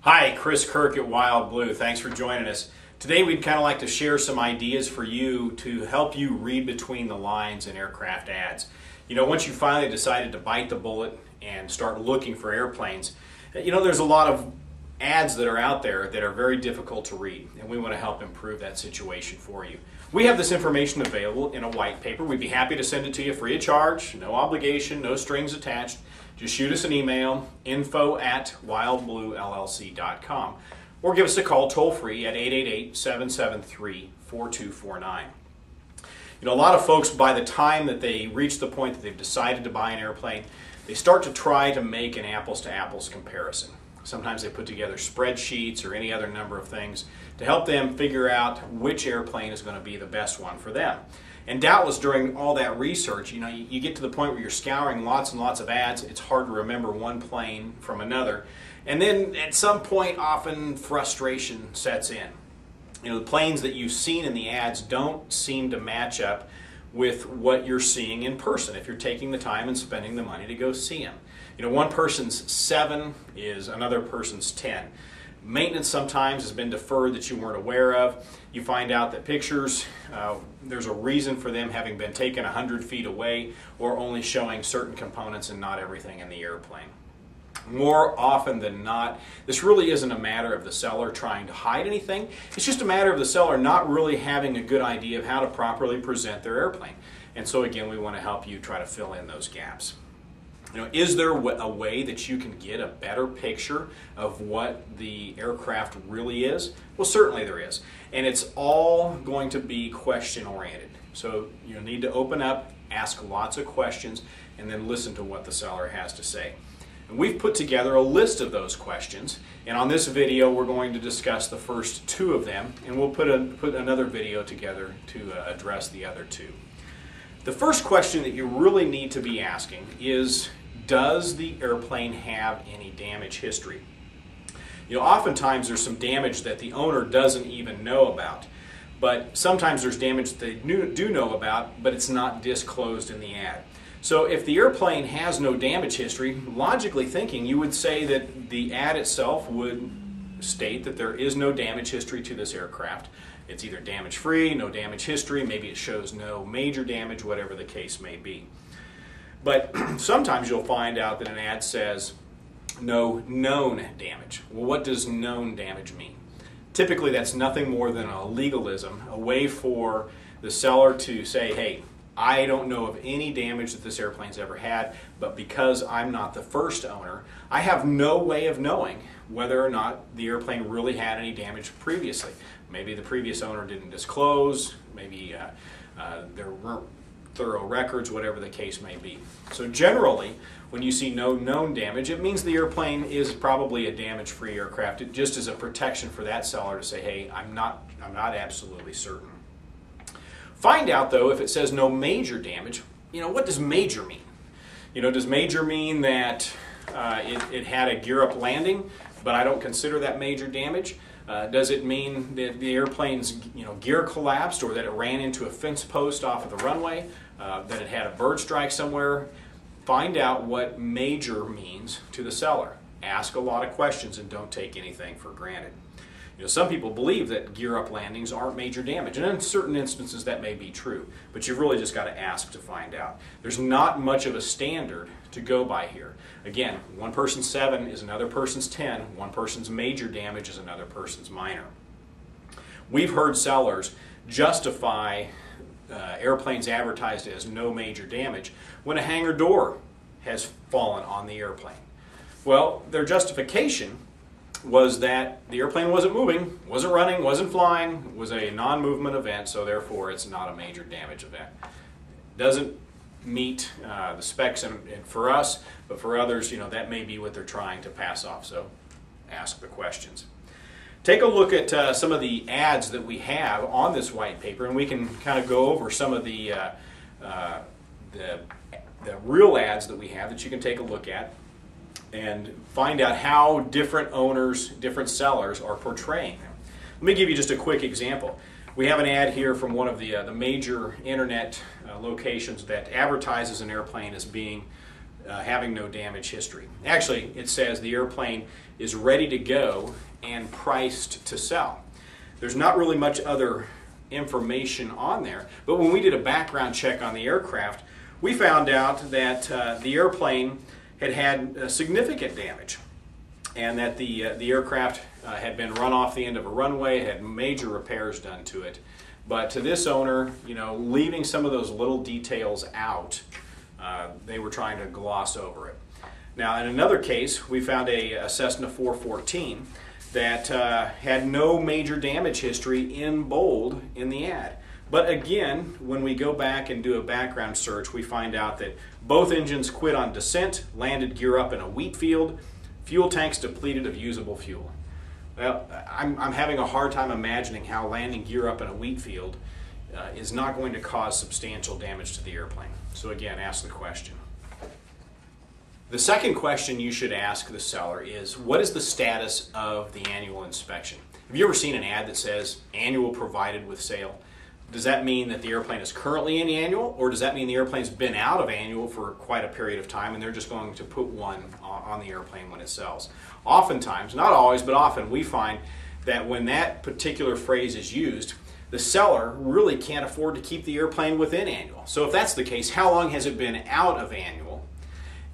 Hi, Chris Kirk at Wild Blue. Thanks for joining us. Today we'd kind of like to share some ideas for you to help you read between the lines in aircraft ads. You know, once you finally decided to bite the bullet and start looking for airplanes, you know, there's a lot of ads that are out there that are very difficult to read, and we want to help improve that situation for you. We have this information available in a white paper. We'd be happy to send it to you free of charge, no obligation, no strings attached. Just shoot us an email, info@wildbluellc.com, or give us a call toll-free at 888-773-4249. You know, a lot of folks, by the time that they reach the point that they've decided to buy an airplane, they start to try to make an apples-to-apples comparison. Sometimes they put together spreadsheets or any other number of things to help them figure out which airplane is going to be the best one for them. And doubtless during all that research, you know, you get to the point where you're scouring lots and lots of ads. It's hard to remember one plane from another. And then at some point, often frustration sets in. You know, the planes that you've seen in the ads don't seem to match up with what you're seeing in person if you're taking the time and spending the money to go see them. You know, one person's 7 is another person's 10. Maintenance sometimes has been deferred that you weren't aware of. You find out that pictures, there's a reason for them having been taken 100 feet away or only showing certain components and not everything in the airplane. More often than not, this really isn't a matter of the seller trying to hide anything. It's just a matter of the seller not really having a good idea of how to properly present their airplane. And so again, we want to help you try to fill in those gaps. You know, is there a way that you can get a better picture of what the aircraft really is? Well, certainly there is. And it's all going to be question oriented. So you need to open up, ask lots of questions, and then listen to what the seller has to say. And we've put together a list of those questions, and on this video we're going to discuss the first 2 of them, and we'll put another video together to address the other 2. The first question that you really need to be asking is, does the airplane have any damage history? You know, oftentimes there's some damage that the owner doesn't even know about, but sometimes there's damage that they do know about, but it's not disclosed in the ad. So if the airplane has no damage history, logically thinking, you would say that the ad itself would state that there is no damage history to this aircraft. It's either damage-free, no damage history, maybe it shows no major damage, whatever the case may be. But sometimes you'll find out that an ad says no known damage. Well, what does known damage mean? Typically that's nothing more than a legalism, a way for the seller to say, hey, I don't know of any damage that this airplane's ever had, but because I'm not the first owner, I have no way of knowing whether or not the airplane really had any damage previously. Maybe the previous owner didn't disclose, maybe there weren't thorough records, whatever the case may be. So generally, when you see no known damage, it means the airplane is probably a damage-free aircraft. It just is a protection for that seller to say, hey, I'm not absolutely certain. Find out though if it says no major damage. You know, what does major mean? You know, does major mean that it had a gear-up landing, but I don't consider that major damage? Does it mean that the airplane's gear collapsed, or that it ran into a fence post off of the runway, that it had a bird strike somewhere? Find out what major means to the seller. Ask a lot of questions and don't take anything for granted. You know, some people believe that gear-up landings aren't major damage, and in certain instances that may be true, but you've really just got to ask to find out. There's not much of a standard to go by here. Again, one person's 7 is another person's 10, one person's major damage is another person's minor. We've heard sellers justify airplanes advertised as no major damage when a hangar door has fallen on the airplane. Well, their justification was that the airplane wasn't moving, wasn't running, wasn't flying, was a non-movement event, so therefore it's not a major damage event. Doesn't meet the specs and for us, but for others, you know, that may be what they're trying to pass off, so ask the questions. Take a look at some of the ads that we have on this white paper, and we can kind of go over some of the real ads that we have that you can take a look at and find out how different owners, different sellers are portraying them. Let me give you just a quick example. We have an ad here from one of the major internet locations that advertises an airplane as being having no damage history. Actually, it says the airplane is ready to go and priced to sell. There's not really much other information on there, but when we did a background check on the aircraft, we found out that the airplane had significant damage, and that the aircraft had been run off the end of a runway, had major repairs done to it. But to this owner, you know, leaving some of those little details out, they were trying to gloss over it. Now, in another case, we found a Cessna 414 that had no major damage history in bold in the ad. But again, when we go back and do a background search, we find out that both engines quit on descent, landed gear up in a wheat field, fuel tanks depleted of usable fuel. Well, I'm having a hard time imagining how landing gear up in a wheat field is not going to cause substantial damage to the airplane. So again, ask the question. The second question you should ask the seller is, what is the status of the annual inspection? Have you ever seen an ad that says annual provided with sale? Does that mean that the airplane is currently in the annual, or does that mean the airplane's been out of annual for quite a period of time and they're just going to put one on the airplane when it sells? Oftentimes, not always, but often, we find that when that particular phrase is used, the seller really can't afford to keep the airplane within annual. So if that's the case, how long has it been out of annual?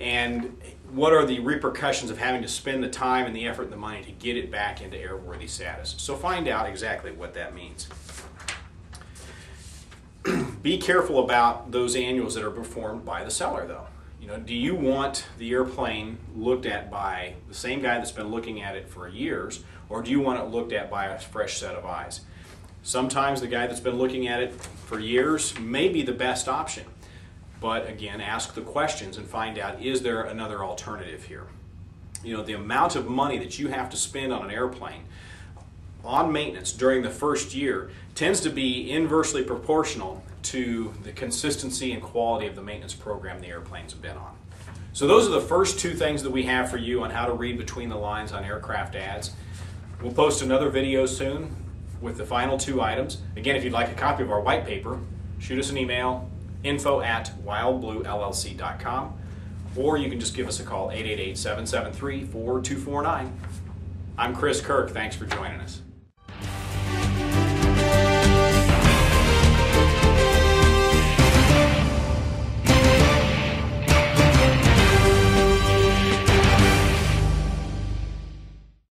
And what are the repercussions of having to spend the time and the effort and the money to get it back into airworthy status? So find out exactly what that means. Be careful about those annuals that are performed by the seller, though. You know, do you want the airplane looked at by the same guy that's been looking at it for years, or do you want it looked at by a fresh set of eyes? Sometimes the guy that's been looking at it for years may be the best option. But again, ask the questions and find out, is there another alternative here? You know, the amount of money that you have to spend on an airplane on maintenance during the first year tends to be inversely proportional to the consistency and quality of the maintenance program the airplane's been on. So those are the first two things that we have for you on how to read between the lines on aircraft ads. We'll post another video soon with the final two items. Again, if you'd like a copy of our white paper, shoot us an email, info@wildbluellc.com, or you can just give us a call, 888-773-4249. I'm Chris Kirk. Thanks for joining us.